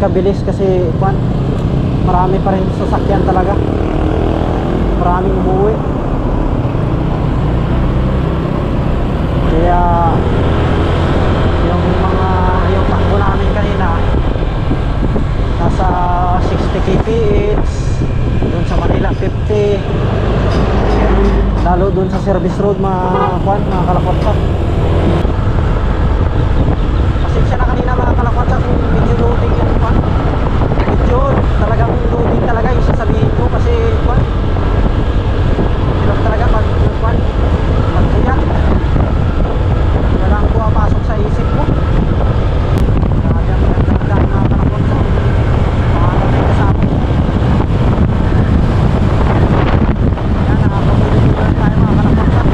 kabilis kasi kwan, marami pa rin sasakyan talaga, maraming umuwi. Kaya yung takbo namin kanina nasa 60 kph, dun sa Manila 50, lalo dun sa service road mga kalakwatsa. Pasensya na kanina mga kalakwatsa kung medyo loading yung kwan, medyo talagang loading talaga yung sasabihin ko kasi kwan, hirap talaga pag kwan, pagkuya walang pumapasok sa isip mo. Talagang nagdagdag mga kalakwatsa, paano may kasama. Yan, nakakapulong tayo mga kalakwatsa.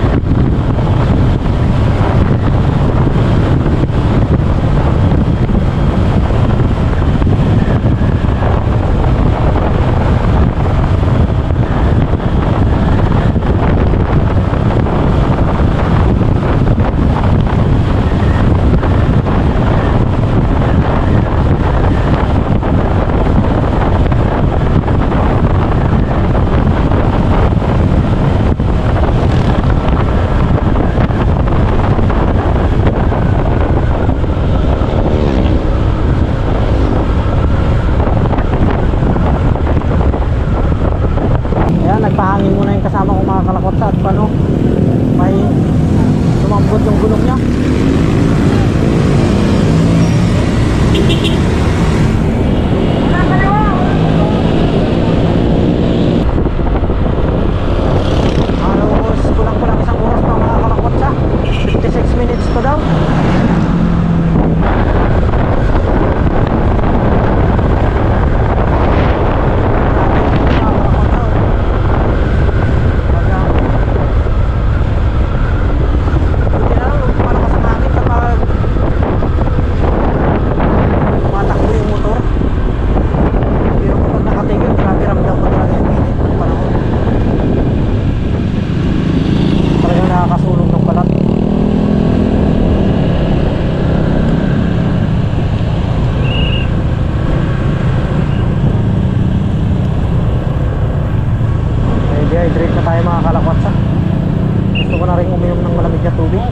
Nagpahangin muna yung kasama ko mga kalakwatsa at paano may sumambot yung gulong niya. Halos kulang-kulang isang oras pa mga kalakwatsa, 56 minutes to daw. Dehydrate na tayo mga kalakwatsa. Gusto ko na rin uminom ng malamig na tubig.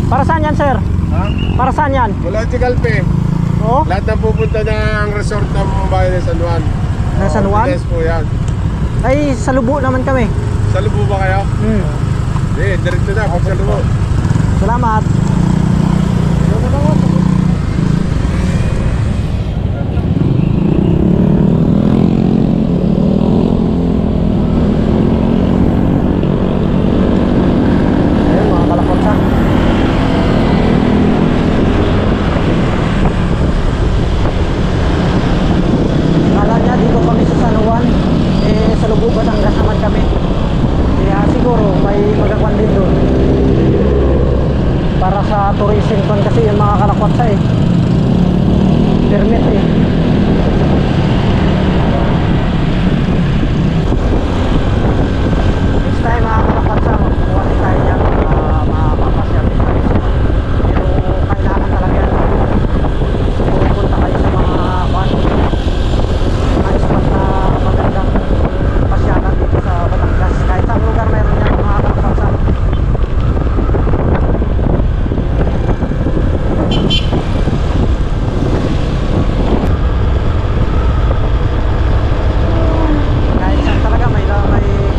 Para saan yan, sir? Ha? Para saan yan? Mula Chigalpe. Oo? Lahat na pupunta ng resort ng bayan ng San Juan. Ng San Juan? Yes po yan. Ay, sa Lubo naman kami. Sa Lubo ba kayo? Hindi, diretso na. Pag sa Lubo. Salamat. Ayun mga kalakwatsa. Kala niya dito kami sa San Juan, sa Lubo, Batangas naman kami. Kaya siguro may magakwan din doon para sa tourism pan kasi yung mga kalakwatsa permit next time mga kalakwatsa magkukuha din tayo dyan, makapapasya din tayo, pero kailangan talaga yan pupunta kayo sa mga spot na magandang pasyalan dito sa Batangas. Kahit sa lugar meron yan mga kalakwatsa. Kahit saan talaga may lagay ng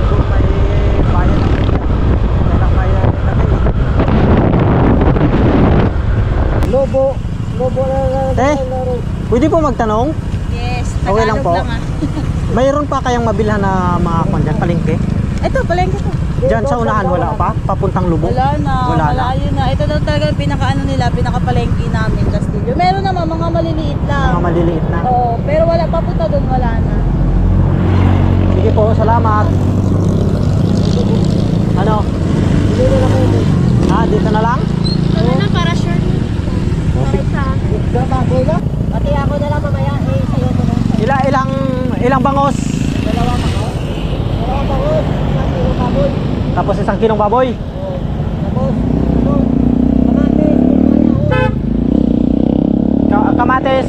doon, may bayan ng media. May lagay. Lobo na pwede po magtanong? Yes, Okay lang po. Tagalog lang. Mayroon pa kayang mabilhan na mga kwan palengke? Ito, palengke to. Diyan sa unahan wala pa? Papuntang Lubog? Wala na, Wala na. malayo na. Ito daw talaga yung pinaka-ano nila, pinaka-palengke namin, Castillo. Meron naman mga maliliit lang. Mga maliliit na. Oo, pero wala, papunta doon, wala na. Sige po, salamat. Ano? Dito na lang? Ano na, para sure. Kahit sa akin. Pati ako na lang Tapos 1 kilong baboy. Tapos, Kamatis.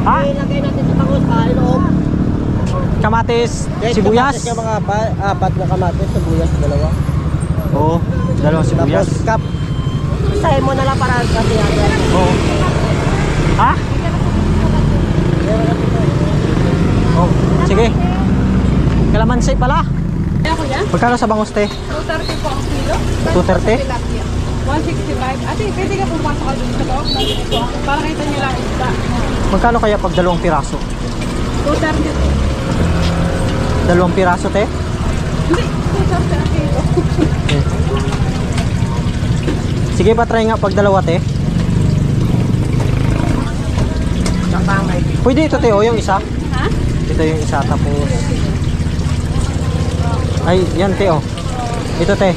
Ha? Ilagay natin sa bangus sa loob. Kamatis, sibuyas. Yung mga 4 na kamatis, sibuyas, 2. Oo, 2 sibuyas. Tapos cup. Isahin mo na lang para kasi yan. Oo. Ha? Oh, sige. Kalamansi pala. Kaya ko yan? Magkano sa bangus, te? 230 po ang kilo. 230? 165. Ate, pwede ka pumasok ka dun sa loob. Nandito po. Para kita nyo lang isda. Magkano kaya pag 2 piraso? 230 po. 2 piraso, te? Hindi, 230 ang kilo. Sige pa, try nga pag 2, te. Pwede ito, te, o yung isa. Ha? Ito yung isa, tapos ay, yan, te, oh. Ito, te.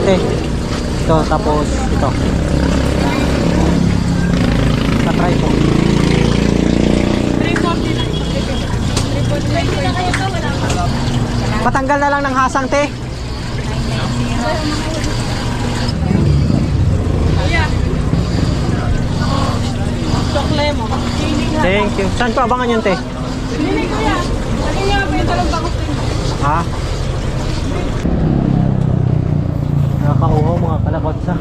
Te. Ito, tapos ito. Try po. 340 lang. 340 lang po yun. Patanggal na lang ng hasang, te. Yeah. Chokle mo. Thank you. Saan po abangan yun, te? Hindi ko yan. Lagi nga po yung talong bakos din. Ha? Nakakauhaw mga kalakotsa.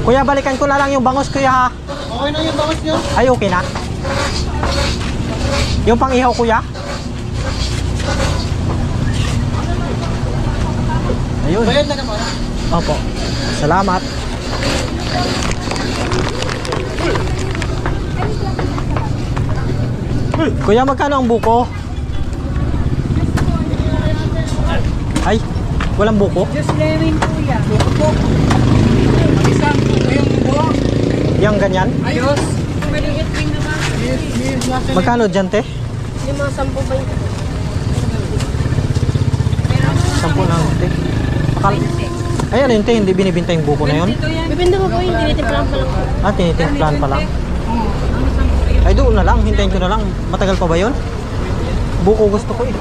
Kuya, balikan ko na lang yung bangus, kuya, ha? Okay na yung bangus nyo? Ay, okay na. Yung pang-ihaw, kuya? Ayun. Bayad na naman. Opo. Salamat. Kuya, magkano ang buko? Ay, walang buko? Just lemon po yan. Isang yung buo. Yang ganyan? Ayos. Maliit ring naman. Magkano dyan, te? Yung mga 10 ba yun? 10 lang, te. Ay, ano yun, te? Hindi binibinta yung buko na yun? Ito yan. Bibinda mo po yung tinitimplan pa lang. Ah, tinitimplan pa lang. Ay, doon na lang. Hintayin ko na lang. Matagal pa ba yun? Buko gusto ko eh.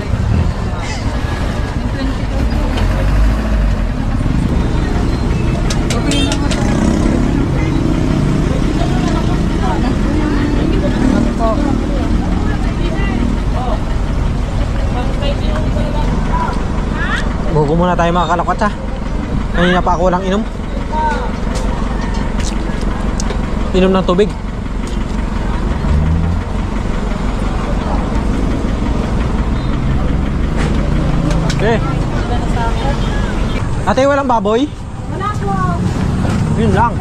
Buko muna tayo mga kalakwats, ha. Kanina pa ako lang inom. Inom ng tubig. Okay. Ate, walang baboy? Wala po. Yun lang.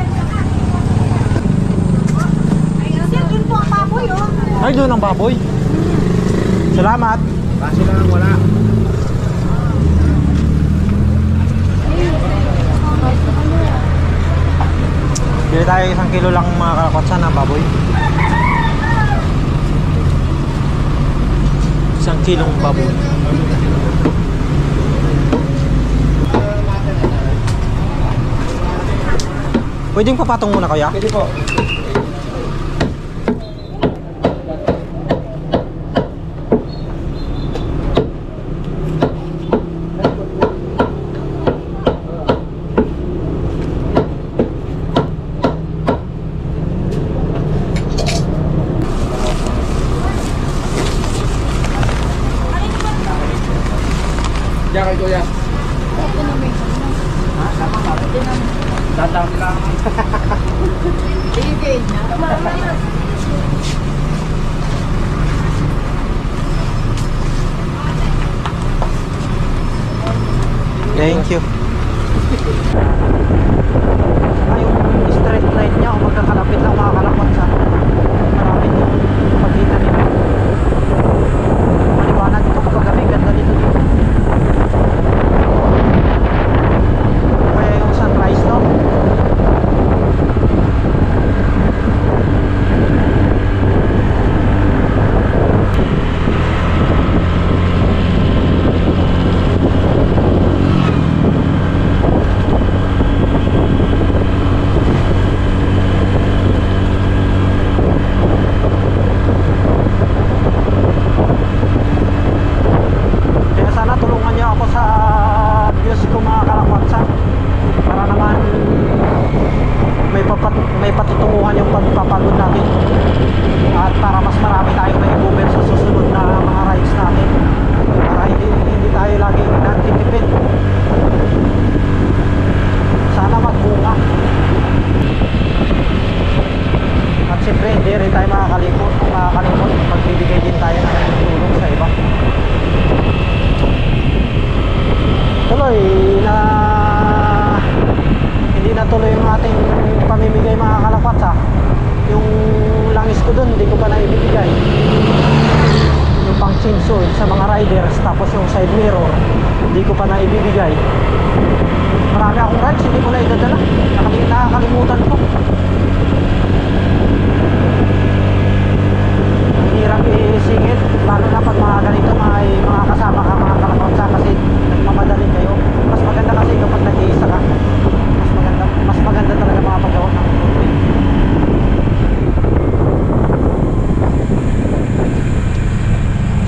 Yan, dun po ang baboy, oh. Ay, doon ang baboy. Salamat. Kaso lang wala. Bili tayo 1 kilo lang mga kalakwatsa na baboy. 1 kilong baboy. Pwedeng papatong muna, kuya? Pwede po. Diyan kay kuya. Datang lang. Thank you. Yung street light niya, kung magkakalapit lang mga kalakwatsa, marami yung pagkita nila. Maliwanag dito kapag gabi, ganda dito dito. Kaya yung sunrise, no? may patutunguhan yung pagpapagod natin at para mas marami tayong may cover sa susunod na mga rides natin para hindi tayo laging nagtitipid. Sana magbunga. At siyempre hindi rin tayo makakalimot magbibigay din tayo ng tulong sa iba. Tuloy na hindi na tuloy yung ating pamimigay mga kalakwats ha. Yung langis ko dun hindi ko pa naibibigay, yung pang chainsaw sa mga riders, tapos yung side mirror hindi ko pa naibibigay. Marami akong rides hindi ko na idadala, nakakalimutan ko. Ang hirap isingit lalo na pag mga ganito mga kasama ka mga kalakwatsa kasi nagmamadali kayo. Mas maganda kasi kapag nag-iisa ka, mas maganda talaga mga paggawa ng route.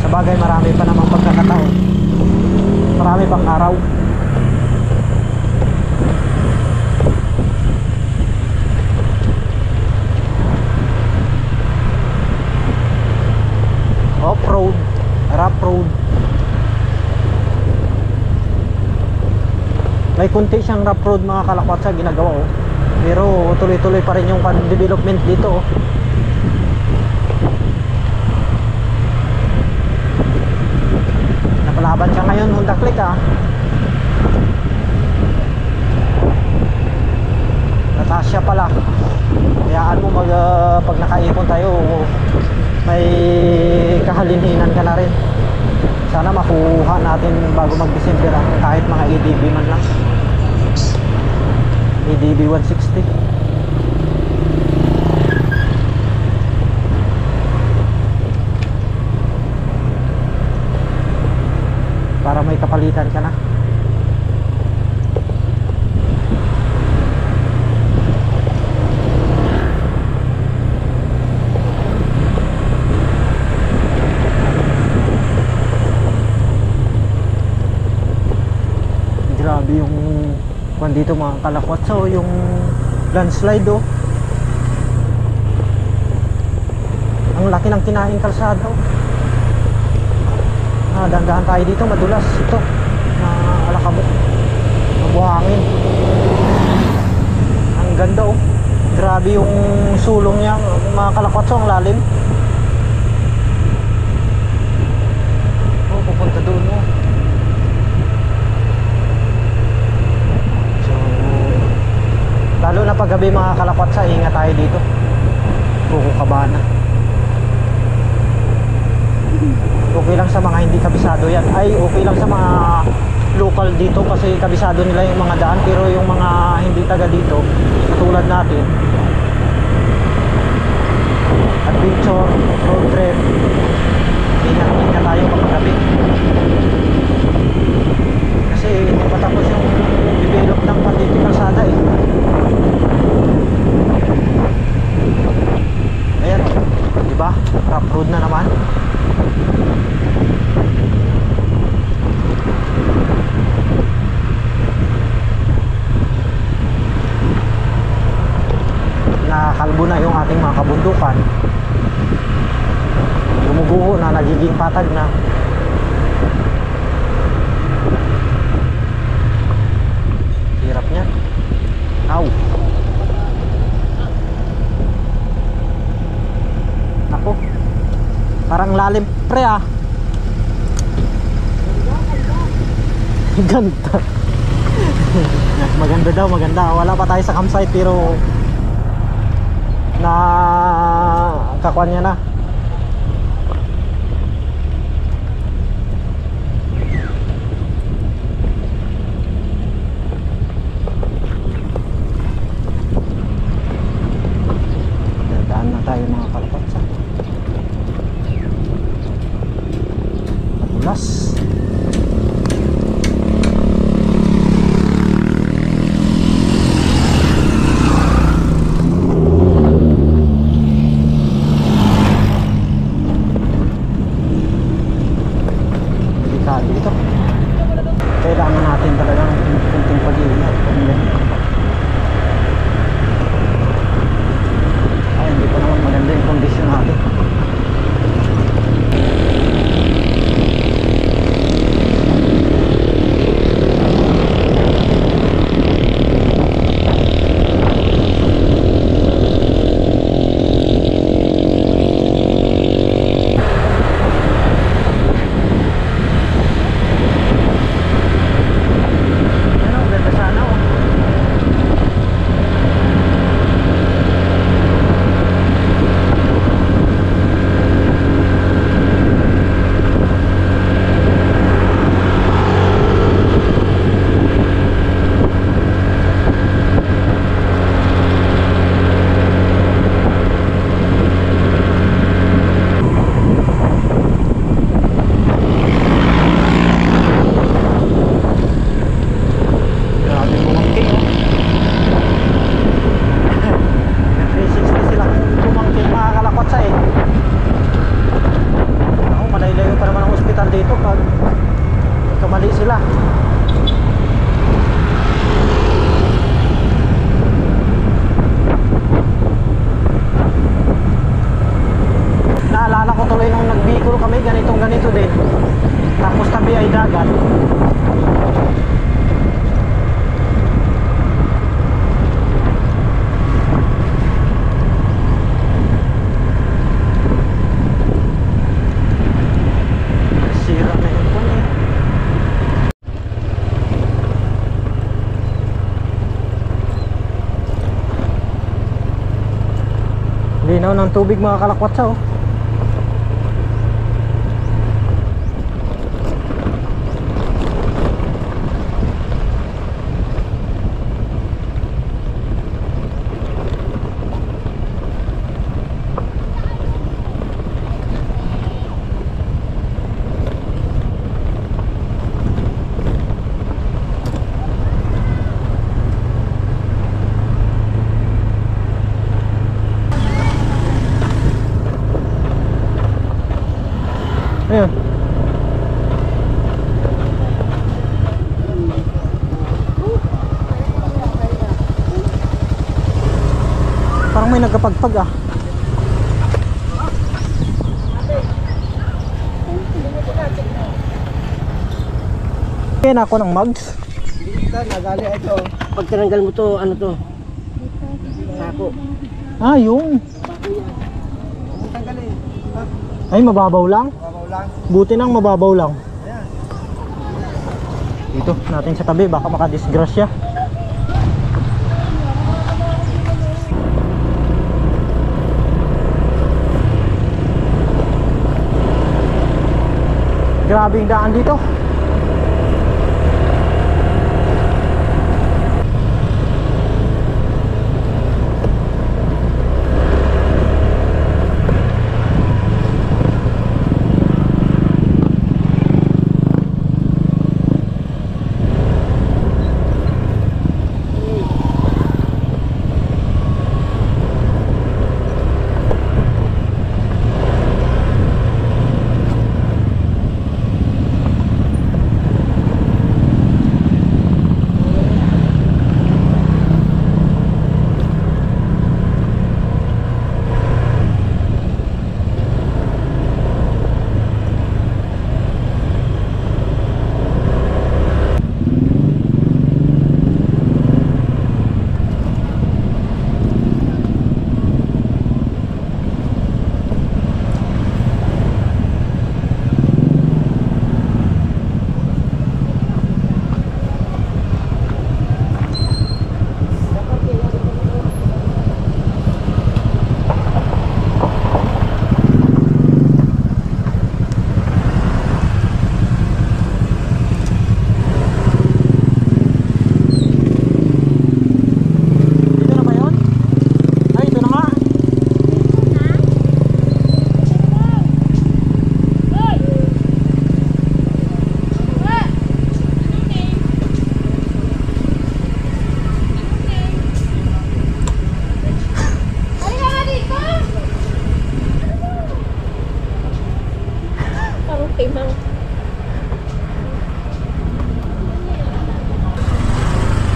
Sa bagay marami pa namang pagkakataon, marami pang araw. Off-road, rough road. May kunti siyang rough road mga kalakwatsa ginagawa oh. Pero tuloy-tuloy pa rin yung development dito oh. Napalaban siya ngayon Honda Click ah. Natasha pala. Hayaan mo pag nakaipon tayo may kahalinhinan ka na rin. Sana makuha natin bago mag-December kahit mga ADB man lang. ADB 160. Para may kapalitan ka na. Grabe yung kung dito mga kalakwat. So yung landslide oh. Ang laki ng kinaing kalsada oh. Dandahan tayo dito, madulas ito na alakabok, mabuhangin. Ang ganda oh. Grabe yung sulong niya mga kalakwat. So ang lalim oh, pupunta doon oh. Lalo na pag gabi mga kalakwatsa, ingat tayo dito. Cabana. Okay lang sa mga hindi kabisado yan. Ay, okay lang sa mga local dito kasi kabisado nila yung mga daan. Pero yung mga hindi taga dito, katulad natin, adventure, road trip, ingat tayo kapag gabi. Kasi hindi pa tapos yung develop ng pati kalsada eh. Ayan o, diba? Rough road na naman. Nakakalbo na yung ating mga kabundukan. Gumuguho na, nagiging patag na. Hirap niya. Ow. Ako. Parang lalim pre ah. Ganda. Maganda daw, maganda. Wala pa tayo sa campsite pero na kakuan niya na. Dadaan na tayo mga kalapatsa. Madulas. Linaw ng tubig mga kalakwatsa oh. Ayan. Parang may nagkapagpag ah. Kaya ako ng mugs. Nagali ito. Pag tinanggal mo to, ano to? Sako. Ah, yung. Tanggalin. Ay, mababaw lang. Babaw lang. Buti nang mababaw lang. Ayan. Dito natin sa tabi, baka makadisgrasya. Grabe yung daan dito.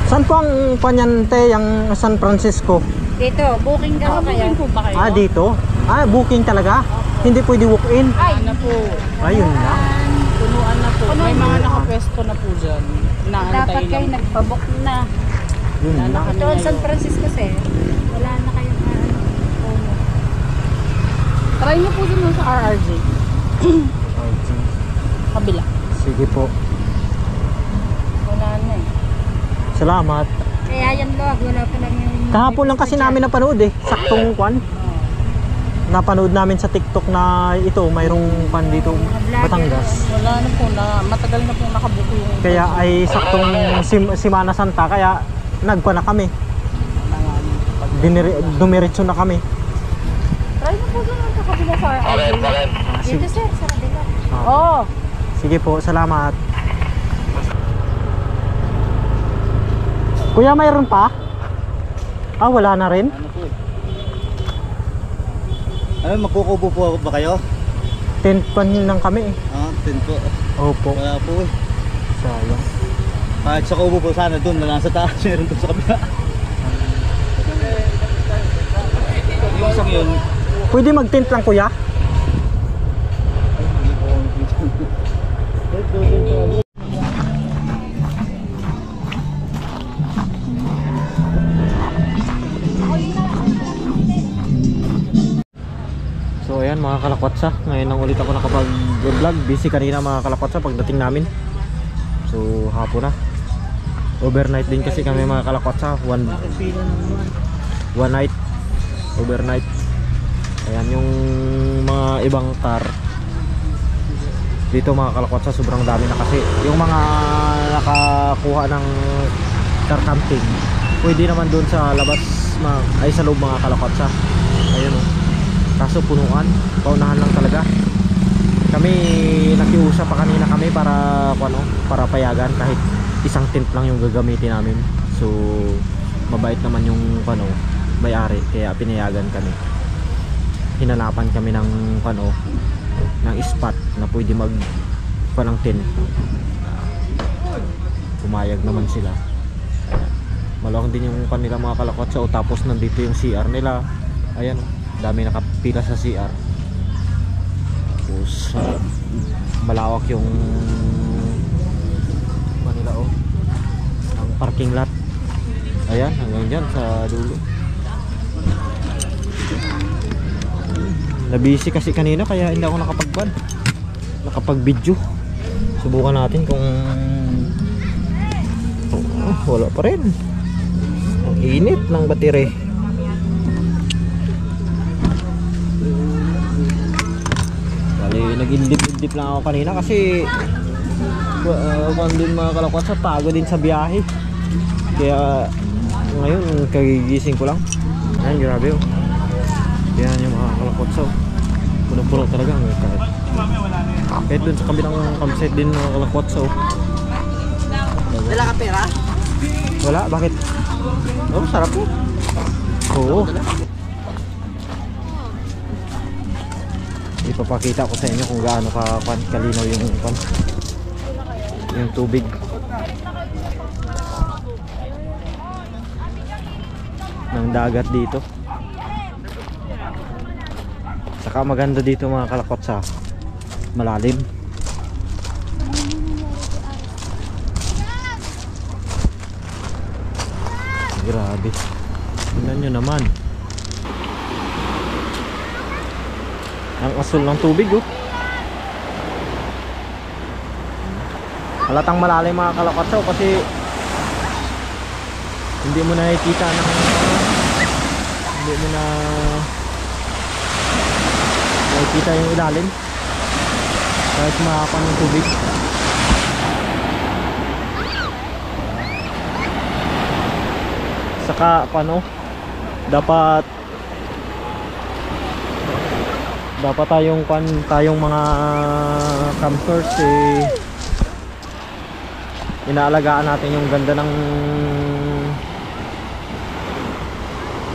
Saan po ang panyante yung San Francisco? Dito, booking ka kayo. Po ba kayo? Ah, dito? Ah, booking talaga? Hindi pwede walk-in? Ay, Na po. Ayun na. Punuan na po. May mga nakapwesto na po dyan. dapat Inaantay kayo lang. nagpabook na. Yun na. Ito ang San Francisco sir. Wala na kayong promo. Try niyo po dun sa RRJ. Kabila. Sige po. Wala na eh. Salamat. Kaya yan luwag, wala pa lang yung... Kahapon lang kasi namin napanood eh. Saktong kwan. Napanood namin sa TikTok na ito, mayroong kwan dito, Batangas. Wala na po na. Matagal na po nakabuko yung... Kaya ay saktong Semana Santa, kaya nagpa na kami. Dumiretso na kami. Try niyo po dun sa kabila sa RRJ. Dito sir, sa kabila. Oo. Sige po, salamat. Kuya, mayroon pa? Ah, wala na rin? Ano, magkukubo po ba kayo? 10 pan lang kami eh. Ah, 10 po. Opo. Wala po eh. Sayang. Kahit sa kubo po sana doon, na nasa taas, meron doon sa kabila. Yung isang yun, Pwede mag-tent lang kuya? hindi po. So ayan mga kalakwatsa, ngayon lang ulit ako nakapag-vlog. Busy kanina mga kalakwatsa pagdating namin. So hapon na. Overnight din kasi kami mga kalakwatsa. One night overnight. Ayan yung mga ibang car. Dito mga kalakwatsa, sobrang dami na kasi. Yung mga nakakuha ng car camping, pwede naman doon sa labas, ay sa loob mga kalakwatsa. Ayun o. Kaso punuan, paunahan lang talaga. Kami nakiusap pa kanina kami para payagan kahit isang tent lang yung gagamitin namin. So mabait naman yung may-ari, kaya pinayagan kami. Hinanapan kami ng ng spot na pwede mag ng tent. Pumayag naman sila. Malawak din yung kanila mga kalakwatsa. Tapos nandito yung CR nila. Ayan, dami nakapila sa CR. Tapos malawak yung kanila ang parking lot. Ayan, hanggang dyan sa dulo. Nabisi kasi kanina kaya hindi ako nakapag-video. Subukan natin kung wala pa rin. Ang init ng battery. Bali, nag-indip-indip lang ako kanina kasi kung din mga kalakwatsa, pagod din sa biyahe. Kaya ngayon kagigising ko lang. Ayan, grabe oh. Yan yung mga kalakwatsa. Puno-puno talaga kahit dun sa kabilang campsite din mga kalakwatsa. Wala ka pera? Wala, bakit? Oh, sarap po. Oo. Ipapakita ko sa inyo kung gaano kalinaw yung tubig. Ng dagat dito. Saka maganda dito mga kalakwatsa, malalim. Grabe. Tingnan nyo naman. Ang asul ng tubig oh. Halatang malalim mga kalakwatsa kasi hindi mo nakikita nakikita yung ilalim kahit mahapan ng tubig. Saka dapat tayong mga campers inaalagaan natin yung ganda ng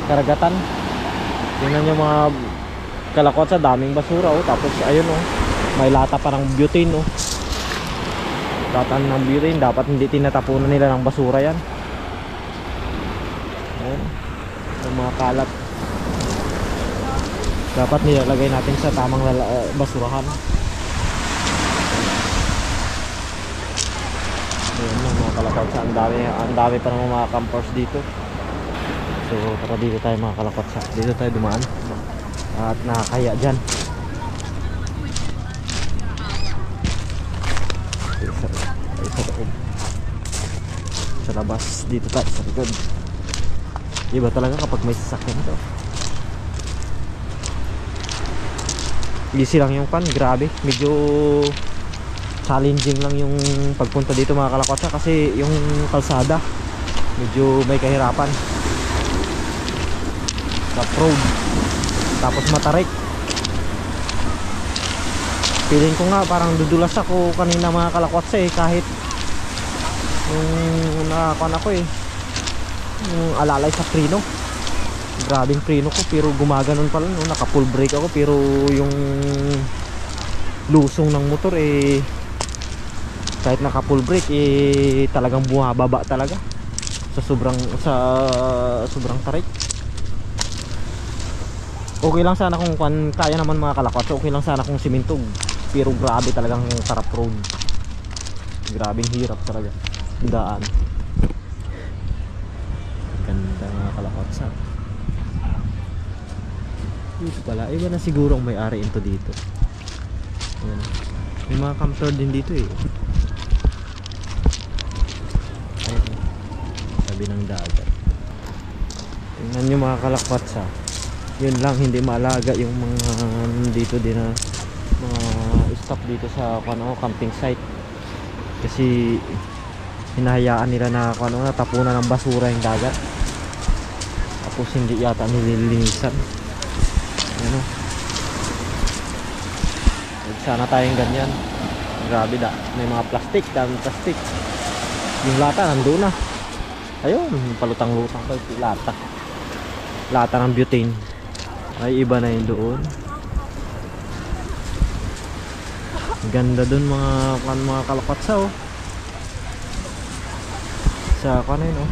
karagatan. Tingnan yung mga kalakwatsa, daming basura tapos ayun may lata pa ng butane lata ng butane, dapat hindi tinatapunan nila ng basura yan. Ayun, yung mga kalat dapat nilalagay natin sa tamang basurahan. Ayun mga kalakwatsa, ang dami pa ng mga campers dito. So tara dito tayo mga kalakwatsa, dito tayo dumaan at nakakaya dyan. Sa labas dito tayo sa likod. Iba talaga kapag may sasakyan ito. Easy lang yung grabe, medyo challenging lang yung pagpunta dito mga kalakwatsa kasi yung kalsada medyo may kahirapan. Rough road, tapos matarik. Feeling ko nga parang dudulas ako kanina mga kalakwatsa kahit yung nakakuan ako yung alalay sa preno. Grabing preno ko pero gumaganon pala naka full brake ako pero yung lusong ng motor kahit naka full brake talagang bumababa talaga sa sobrang tarik. Okay lang sana kung kaya naman mga kalakwatsa, okay lang sana kung simintog, pero grabe talagang tarap road. Grabing hirap talaga daan. Ganda mga kalakwatsa. Dito pala, iba na siguro ang may-ari ito dito. Ayan. May mga camper din dito Ayan. Sabi ng dagat. Tingnan nyo mga kalakwatsa. Yun lang, hindi maalaga yung mga dito din na mga stop dito sa camping site. Kasi hinahayaan nila na natapunan ng basura yung dagat. Tapos hindi yata nililinisan. Ano? Sana tayong ganyan. Grabe da, may mga plastic, daming plastic. Yung lata nandoon na. Ayun, palutang-lutang pa yung lata. Lata ng butane. Ay iba na yun doon. Ganda doon mga kalapatsa oh. Sa yun oh.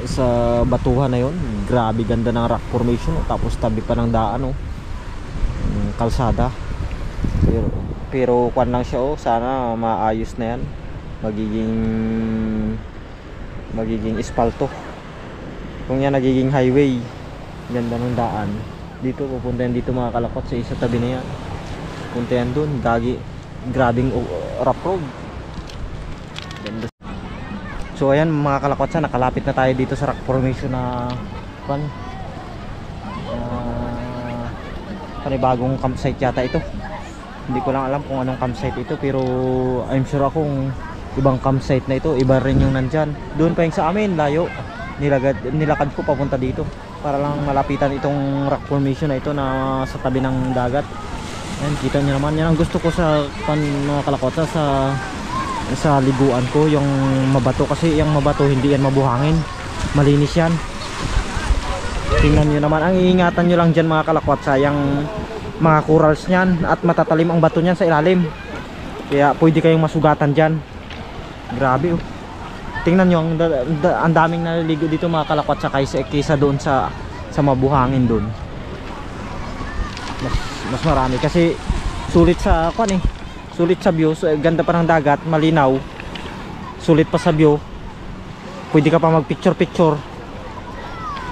Sa batuhan na yun. Grabe ganda ng rock formation oh. Tapos tabi pa ng daan oh. Kalsada. Pero kwan lang siya oh. Sana maayos na yan. Magiging espalto. Kung yan nagiging highway, ganda ng daan. Dito pupunta yan dito mga kalakot sa isa tabi na yan. Punta yan dun, grabing rough road. Ganda. So ayan mga kalakot sa, nakalapit na tayo dito sa rock formation na panibagong campsite yata ito. Hindi ko lang alam kung anong campsite ito, pero I'm sure akong ibang campsite na ito, iba rin yung nandyan. Doon pa yung sa amin, layo. Nilakad ko papunta dito para lang malapitan itong rock formation na ito na sa tabi ng dagat. Ayan, kita nyo naman, yan ang gusto ko sa mga kalakota sa liguan ko, yung mabato. Kasi yung mabato hindi yan mabuhangin, malinis yan. Tingnan nyo naman, ang iingatan nyo lang dyan mga kalakota, yung mga corals nyan at matatalim ang bato nyan sa ilalim, kaya pwede kayong masugatan dyan. Grabe oh. Tingnan nyo, ang daming naliligo dito mga kalakot sa kaysa doon sa mabuhangin doon. Mas marami kasi sulit sa sulit sa view. So, ganda pa ng dagat, malinaw. Sulit pa sa view. Pwede ka pa mag picture.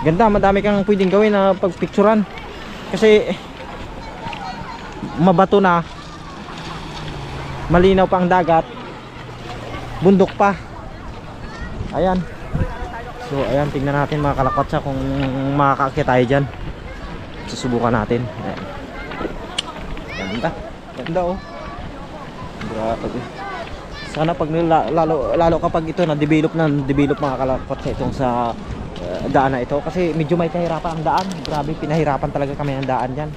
Ganda, madami kang pwedeng gawin na pagpicturan. Kasi mabato na. Malinaw pa ang dagat. Bundok pa. Ayan. So ayan, tingnan natin mga kalakotsa kung makakaakyat tayo dyan. Susubukan natin. Ayan. Ganda oh. Grabe. Sana pag lalo kapag ito na develop mga kalakotsa itong sa daan na ito, kasi medyo may kahirapan ang daan. Grabe, pinahirapan talaga kami ng daan dyan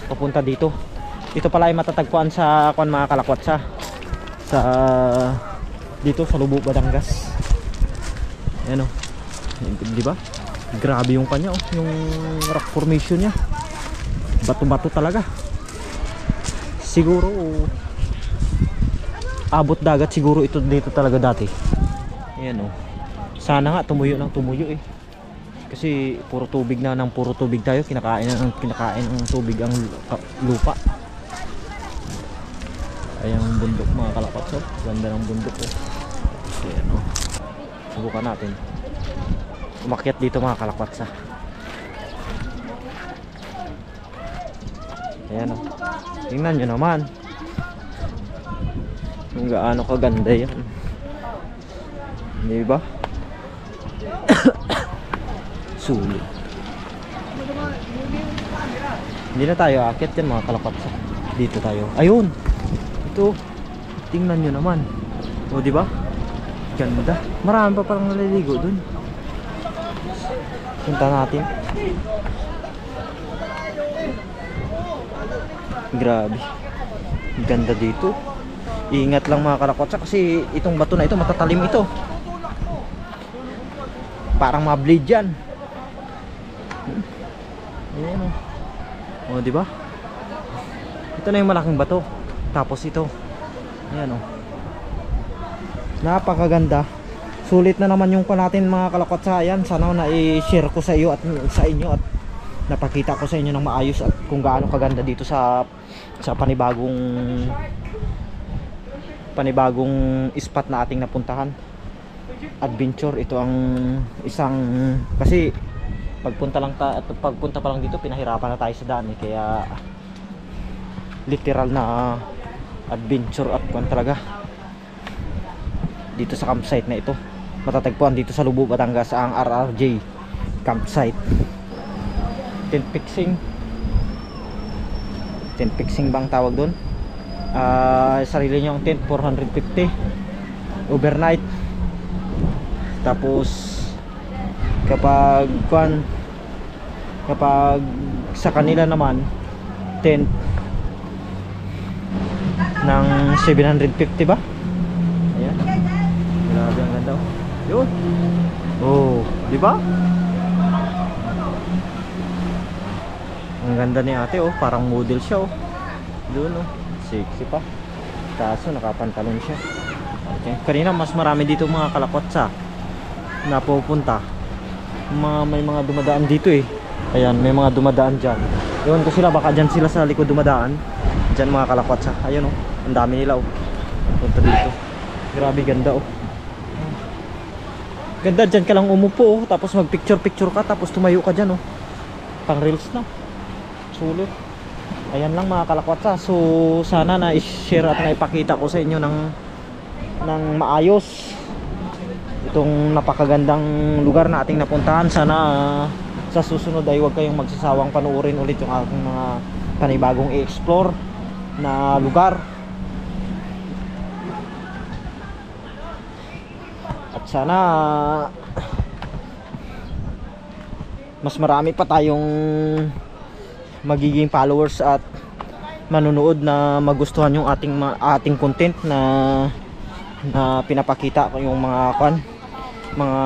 papunta dito. Ito pala ay matatagpuan sa mga kalakotsa sa dito sa Lubuk, Batangas. Ayan oh. Di ba? Grabe yung kanya oh, yung rock formation niya. Bato-bato talaga. Siguro abot dagat siguro ito dito talaga dati. Ayan oh. Sana nga tumuyo eh. Kasi puro tubig tayo, kinakain ng tubig ang lupa. Ayan ang bundok mga kalapatso. Ganda ng bundok oh. Ayan oh. Subukan natin umakyat dito mga kalapatsa. Ayan oh. Tingnan nyo naman kung gaano kaganda yan. Diba? Sulit. Hindi na tayo aakyat yan mga kalapatsa. Dito tayo. Ayun. Ito. Tingnan nyo naman. O diba? Ganda. Marami pa parang naliligo dun. Punta natin. Grabe. Ganda dito. Ingat lang mga kalakotsa kasi itong bato na ito matatalim ito. Parang ma-bleed yan. Ayan o. O diba? Ito na yung malaking bato. Tapos ito. Ayan o. Napakaganda. Sulit na naman yung pa natin mga kalakotsa. Ayan, sana na-i-share ko sa iyo at sa inyo at napakita ko sa inyo ng maayos at kung gaano kaganda dito sa panibagong spot na ating napuntahan. Adventure, ito ang isang, kasi pagpunta pa lang dito pinahirapan na tayo sa daan eh, kaya literal na adventure at kung talaga dito sa campsite na ito. Matatagpuan dito sa Lubo, Batangas ang RRJ campsite. Tent fixing bang tawag doon? Sarili nyo ang tent, 450 overnight. Tapos kapag sa kanila naman tent ng 750 ba? Ayan, grabe ang ganda. Yun, oh, di ba? Ang ganda ni ate, oh, parang model siya, oh. Doon, oh, sexy pa. Kaso nakapantalon siya. Okay. Kanina mas marami dito mga kalakwatsa na pupunta. May mga dumadaan dito eh. Ayan, may mga dumadaan dyan. Ewan ko sila, baka dyan sila sa likod dumadaan. Dyan mga kalakwatsa. Ayan, oh, ang dami nila, oh. Punta dito. Grabe ganda, oh. Ganda, dyan ka lang umupo, oh. Tapos mag picture ka, tapos tumayo ka dyan, oh. Pang reels na. Sulit. Ayan lang mga kalakwatsa. So sana na i-share at naipakita ko sa inyo ng maayos itong napakagandang lugar na ating napuntahan. Sana sa susunod ay huwag kayong magsasawang panuorin ulit yung aking mga panibagong i-explore na lugar. At sana mas marami pa tayong magiging followers at manunood na magustuhan yung ating content na pinapakita ko, yung mga mga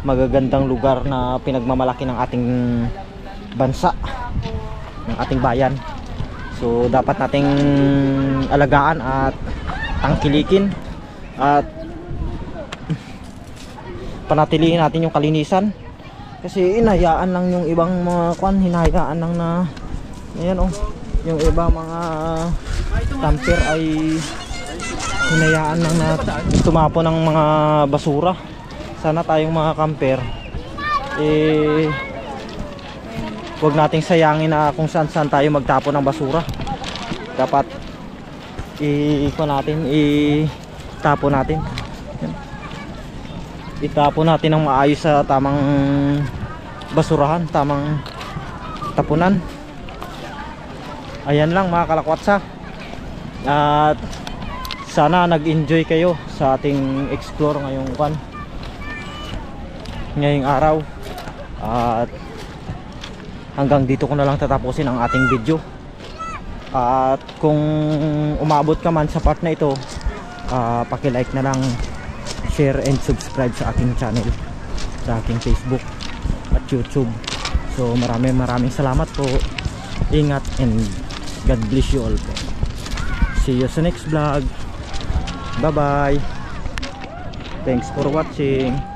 magagandang lugar na pinagmamalaki ng ating bansa, ng ating bayan. So dapat nating alagaan at tangkilikin at panatilihin natin yung kalinisan. Kasi inayaan lang yung ibang mga hinayaan lang na ayan, oh, yung iba mga camper ay hinayaan lang na tumapo ng mga basura. Sana tayong mga camper huwag nating sayangin na kung saan tayo magtapo ng basura. Dapat itapo natin ng maayos sa tamang basurahan, tamang tapunan. Ayan lang mga kalakwatsa. At sana nag-enjoy kayo sa ating explore ngayong araw. At hanggang dito ko na lang tatapusin ang ating video. At kung umabot ka man sa part na ito, paki-like na lang, share and subscribe sa aking channel, sa aking Facebook at YouTube. So maraming salamat po. Ingat and God bless you all po. See you sa next vlog. Bye bye. Thanks for watching.